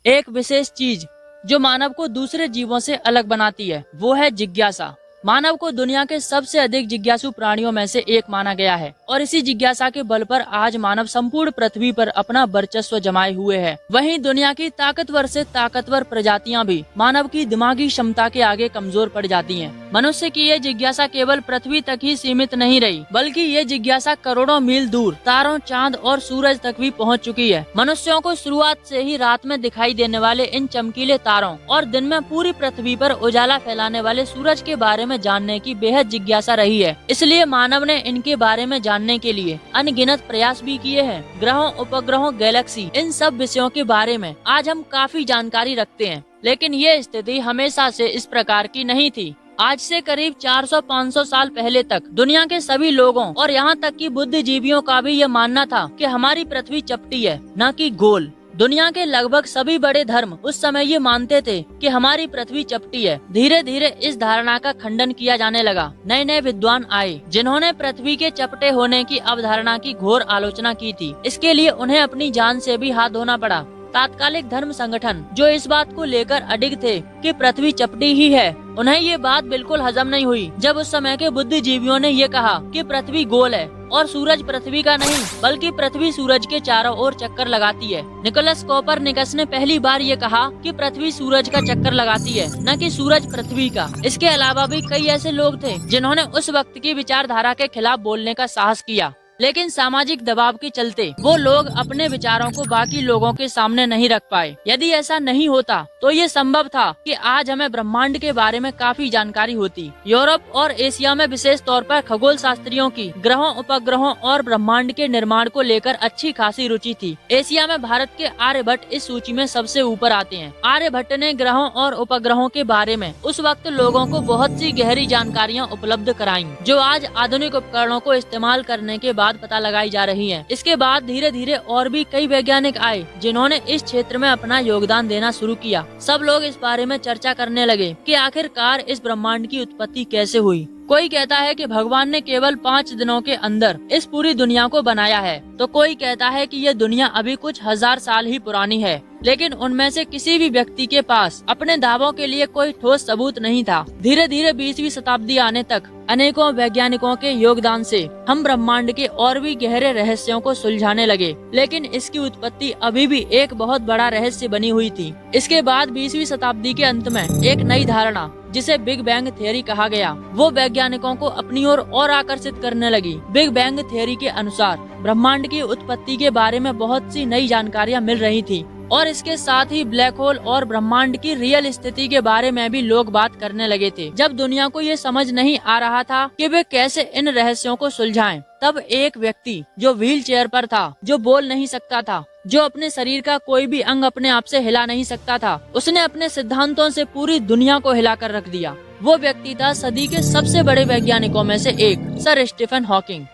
एक विशेष चीज जो मानव को दूसरे जीवों से अलग बनाती है वो है जिज्ञासा। मानव को दुनिया के सबसे अधिक जिज्ञासु प्राणियों में से एक माना गया है और इसी जिज्ञासा के बल पर आज मानव संपूर्ण पृथ्वी पर अपना वर्चस्व जमाए हुए है। वहीं दुनिया की ताकतवर से ताकतवर प्रजातियां भी मानव की दिमागी क्षमता के आगे कमजोर पड़ जाती हैं। मनुष्य की ये जिज्ञासा केवल पृथ्वी तक ही सीमित नहीं रही, बल्कि ये जिज्ञासा करोड़ों मील दूर तारों, चांद और सूरज तक भी पहुंच चुकी है। मनुष्यों को शुरुआत से ही रात में दिखाई देने वाले इन चमकीले तारों और दिन में पूरी पृथ्वी पर उजाला फैलाने वाले सूरज के बारे में जानने की बेहद जिज्ञासा रही है। इसलिए मानव ने इनके बारे में जानने के लिए अनगिनत प्रयास भी किए हैं। ग्रहों, उपग्रहों, गैलेक्सी, इन सब विषयों के बारे में आज हम काफी जानकारी रखते हैं, लेकिन ये स्थिति हमेशा से इस प्रकार की नहीं थी। आज से करीब 400-500 साल पहले तक दुनिया के सभी लोगों और यहाँ तक कि बुद्धिजीवियों का भी ये मानना था कि हमारी पृथ्वी चपटी है, न कि गोल। दुनिया के लगभग सभी बड़े धर्म उस समय ये मानते थे कि हमारी पृथ्वी चपटी है। धीरे धीरे इस धारणा का खंडन किया जाने लगा। नए नए विद्वान आए जिन्होंने पृथ्वी के चपटे होने की अवधारणा की घोर आलोचना की थी। इसके लिए उन्हें अपनी जान से भी हाथ धोना पड़ा। तात्कालिक धर्म संगठन जो इस बात को लेकर अडिग थे कि पृथ्वी चपटी ही है, उन्हें ये बात बिल्कुल हजम नहीं हुई जब उस समय के बुद्धिजीवियों ने ये कहा कि पृथ्वी गोल है और सूरज पृथ्वी का नहीं बल्कि पृथ्वी सूरज के चारों ओर चक्कर लगाती है। निकोलस कोपरनिकस ने पहली बार ये कहा कि पृथ्वी सूरज का चक्कर लगाती है, न कि सूरज पृथ्वी का। इसके अलावा भी कई ऐसे लोग थे जिन्होंने उस वक्त की विचारधारा के खिलाफ बोलने का साहस किया, लेकिन सामाजिक दबाव के चलते वो लोग अपने विचारों को बाकी लोगों के सामने नहीं रख पाए। यदि ऐसा नहीं होता तो ये संभव था कि आज हमें ब्रह्मांड के बारे में काफी जानकारी होती। यूरोप और एशिया में विशेष तौर पर खगोल शास्त्रियों की ग्रहों, उपग्रहों और ब्रह्मांड के निर्माण को लेकर अच्छी खासी रुचि थी। एशिया में भारत के आर्यभट्ट इस सूची में सबसे ऊपर आते हैं। आर्यभट्ट ने ग्रहों और उपग्रहों के बारे में उस वक्त लोगों को बहुत सी गहरी जानकारियाँ उपलब्ध कराई, जो आज आधुनिक उपकरणों को इस्तेमाल करने के बाद पता लगाई जा रही हैं। इसके बाद धीरे धीरे और भी कई वैज्ञानिक आए जिन्होंने इस क्षेत्र में अपना योगदान देना शुरू किया। सब लोग इस बारे में चर्चा करने लगे कि आखिरकार इस ब्रह्मांड की उत्पत्ति कैसे हुई। कोई कहता है कि भगवान ने केवल 5 दिनों के अंदर इस पूरी दुनिया को बनाया है, तो कोई कहता है कि ये दुनिया अभी कुछ हजार साल ही पुरानी है। लेकिन उनमें से किसी भी व्यक्ति के पास अपने दावों के लिए कोई ठोस सबूत नहीं था। धीरे धीरे 20वीं शताब्दी आने तक अनेकों वैज्ञानिकों के योगदान से हम ब्रह्मांड के और भी गहरे रहस्यों को सुलझाने लगे, लेकिन इसकी उत्पत्ति अभी भी एक बहुत बड़ा रहस्य बनी हुई थी। इसके बाद 20वीं शताब्दी के अंत में एक नई धारणा, जिसे बिग बैंग थ्योरी कहा गया, वो वैज्ञानिकों को अपनी ओर और आकर्षित करने लगी। बिग बैंग थ्योरी के अनुसार ब्रह्मांड की उत्पत्ति के बारे में बहुत सी नई जानकारियां मिल रही थी और इसके साथ ही ब्लैक होल और ब्रह्मांड की रियल स्थिति के बारे में भी लोग बात करने लगे थे। जब दुनिया को ये समझ नहीं आ रहा था कि वे कैसे इन रहस्यों को सुलझाएं, तब एक व्यक्ति जो व्हील चेयर पर था, जो बोल नहीं सकता था, जो अपने शरीर का कोई भी अंग अपने आप से हिला नहीं सकता था, उसने अपने सिद्धांतों से पूरी दुनिया को हिलाकर रख दिया। वो व्यक्ति था सदी के सबसे बड़े वैज्ञानिकों में से एक, sir Stephen Hawking.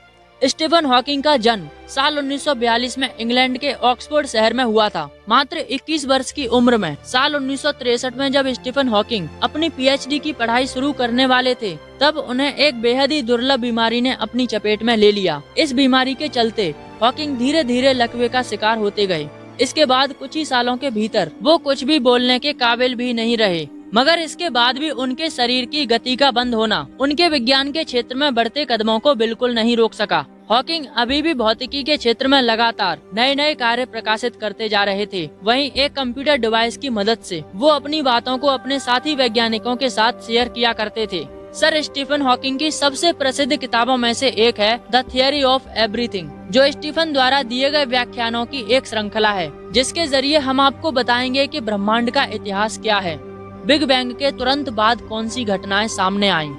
Stephen Hawking का जन्म साल 1942 में इंग्लैंड के ऑक्सफोर्ड शहर में हुआ था। मात्र 21 वर्ष की उम्र में साल 1963 में जब स्टीफन हॉकिंग अपनी पीएचडी की पढ़ाई शुरू करने वाले थे, तब उन्हें एक बेहद ही दुर्लभ बीमारी ने अपनी चपेट में ले लिया। इस बीमारी के चलते हॉकिंग धीरे धीरे लकवे का शिकार होते गए। इसके बाद कुछ ही सालों के भीतर वो कुछ भी बोलने के काबिल भी नहीं रहे। मगर इसके बाद भी उनके शरीर की गति का बंद होना उनके विज्ञान के क्षेत्र में बढ़ते कदमों को बिल्कुल नहीं रोक सका। हॉकिंग अभी भी भौतिकी के क्षेत्र में लगातार नए नए कार्य प्रकाशित करते जा रहे थे। वहीं एक कंप्यूटर डिवाइस की मदद से वो अपनी बातों को अपने साथी वैज्ञानिकों के साथ शेयर किया करते थे। सर स्टीफन हॉकिंग की सबसे प्रसिद्ध किताबों में से एक है द थियरी ऑफ एवरीथिंग, जो स्टीफन द्वारा दिए गए व्याख्यानों की एक श्रृंखला है, जिसके जरिए हम आपको बताएंगे कि ब्रह्मांड का इतिहास क्या है, बिग बैंग के तुरंत बाद कौन सी घटनाएं सामने आईं,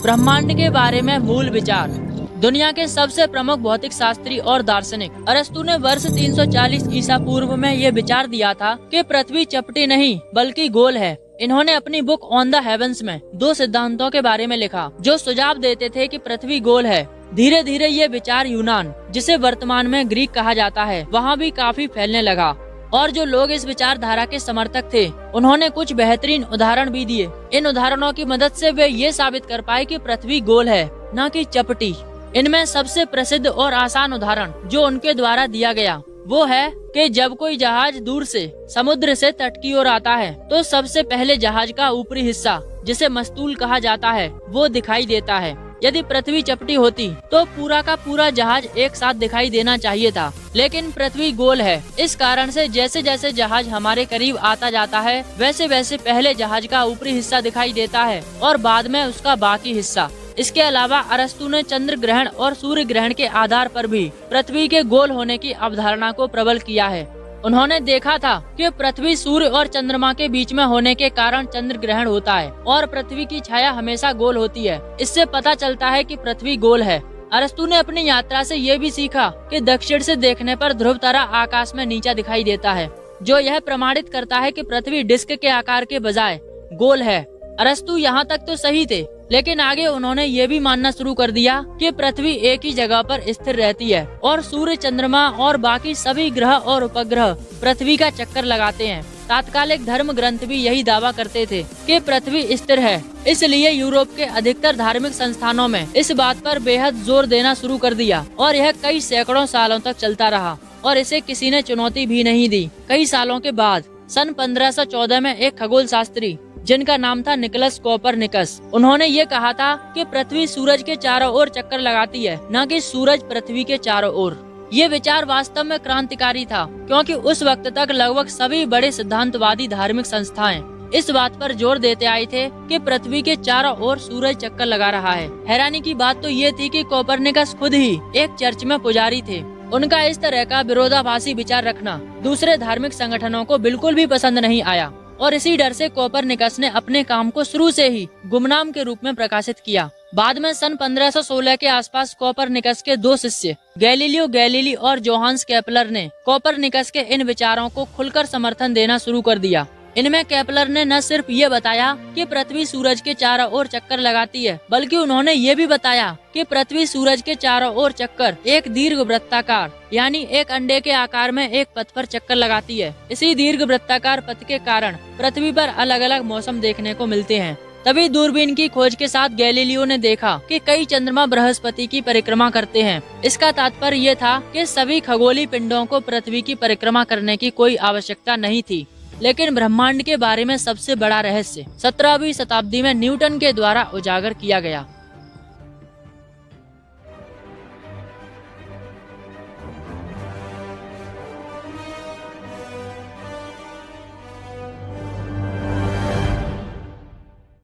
ब्रह्मांड के बारे में मूल विचार। दुनिया के सबसे प्रमुख भौतिक शास्त्री और दार्शनिक अरस्तु ने वर्ष 340 ईसा पूर्व में ये विचार दिया था कि पृथ्वी चपटी नहीं बल्कि गोल है। इन्होंने अपनी बुक ऑन द हेवंस में 2 सिद्धांतों के बारे में लिखा जो सुझाव देते थे कि पृथ्वी गोल है। धीरे धीरे ये विचार यूनान, जिसे वर्तमान में ग्रीक कहा जाता है, वहाँ भी काफी फैलने लगा और जो लोग इस विचारधारा के समर्थक थे, उन्होंने कुछ बेहतरीन उदाहरण भी दिए। इन उदाहरणों की मदद से वे ये साबित कर पाए कि पृथ्वी गोल है, न कि चपटी। इनमें सबसे प्रसिद्ध और आसान उदाहरण जो उनके द्वारा दिया गया वो है कि जब कोई जहाज दूर से समुद्र से तट की ओर आता है तो सबसे पहले जहाज का ऊपरी हिस्सा, जिसे मस्तूल कहा जाता है, वो दिखाई देता है। यदि पृथ्वी चपटी होती तो पूरा का पूरा जहाज एक साथ दिखाई देना चाहिए था, लेकिन पृथ्वी गोल है। इस कारण से जैसे जैसे जहाज हमारे करीब आता जाता है वैसे वैसे पहले जहाज का ऊपरी हिस्सा दिखाई देता है और बाद में उसका बाकी हिस्सा। इसके अलावा अरस्तु ने चंद्र ग्रहण और सूर्य ग्रहण के आधार पर भी पृथ्वी के गोल होने की अवधारणा को प्रबल किया है। उन्होंने देखा था कि पृथ्वी सूर्य और चंद्रमा के बीच में होने के कारण चंद्र ग्रहण होता है और पृथ्वी की छाया हमेशा गोल होती है। इससे पता चलता है कि पृथ्वी गोल है। अरस्तु ने अपनी यात्रा से ये भी सीखा कि दक्षिण से देखने पर ध्रुव तारा आकाश में नीचा दिखाई देता है, जो यह प्रमाणित करता है कि पृथ्वी डिस्क के आकार के बजाय गोल है। अरस्तु यहाँ तक तो सही थे, लेकिन आगे उन्होंने ये भी मानना शुरू कर दिया कि पृथ्वी एक ही जगह पर स्थिर रहती है और सूर्य, चंद्रमा और बाकी सभी ग्रह और उपग्रह पृथ्वी का चक्कर लगाते हैं। तात्कालिक धर्म ग्रंथ भी यही दावा करते थे कि पृथ्वी स्थिर है। इसलिए यूरोप के अधिकतर धार्मिक संस्थानों में इस बात पर बेहद जोर देना शुरू कर दिया और यह कई सैकड़ों सालों तक चलता रहा और इसे किसी ने चुनौती भी नहीं दी। कई सालों के बाद सन 1514 में एक खगोल शास्त्री, जिनका नाम था निकोलस कोपरनिकस, उन्होंने ये कहा था कि पृथ्वी सूरज के चारों ओर चक्कर लगाती है, न कि सूरज पृथ्वी के चारों ओर। ये विचार वास्तव में क्रांतिकारी था, क्योंकि उस वक्त तक लगभग सभी बड़े सिद्धांतवादी धार्मिक संस्थाएं इस बात पर जोर देते आए थे कि पृथ्वी के चारों ओर सूरज चक्कर लगा रहा है। हैरानी की बात तो ये थी कि कोपरनिकस खुद ही एक चर्च में पुजारी थे। उनका इस तरह का विरोधाभासी विचार रखना दूसरे धार्मिक संगठनों को बिल्कुल भी पसंद नहीं आया और इसी डर से कोपरनिकस ने अपने काम को शुरू से ही गुमनाम के रूप में प्रकाशित किया। बाद में सन 1516 के आसपास कोपरनिकस के दो शिष्य गैलीलियो गैलीली और जोहान्स केपलर ने कोपरनिकस के इन विचारों को खुलकर समर्थन देना शुरू कर दिया। इनमें केपलर ने न सिर्फ ये बताया कि पृथ्वी सूरज के चारों ओर चक्कर लगाती है, बल्कि उन्होंने ये भी बताया कि पृथ्वी सूरज के चारों ओर चक्कर एक दीर्घ वृत्ताकार यानी एक अंडे के आकार में एक पथ पर चक्कर लगाती है। इसी दीर्घ वृत्ताकार पथ के कारण पृथ्वी पर अलग अलग मौसम देखने को मिलते हैं। तभी दूरबीन की खोज के साथ गैलीलियो ने देखा कि कई चंद्रमा बृहस्पति की परिक्रमा करते हैं। इसका तात्पर्य ये था कि सभी खगोलीय पिंडों को पृथ्वी की परिक्रमा करने की कोई आवश्यकता नहीं थी। लेकिन ब्रह्मांड के बारे में सबसे बड़ा रहस्य 17वीं शताब्दी में न्यूटन के द्वारा उजागर किया गया।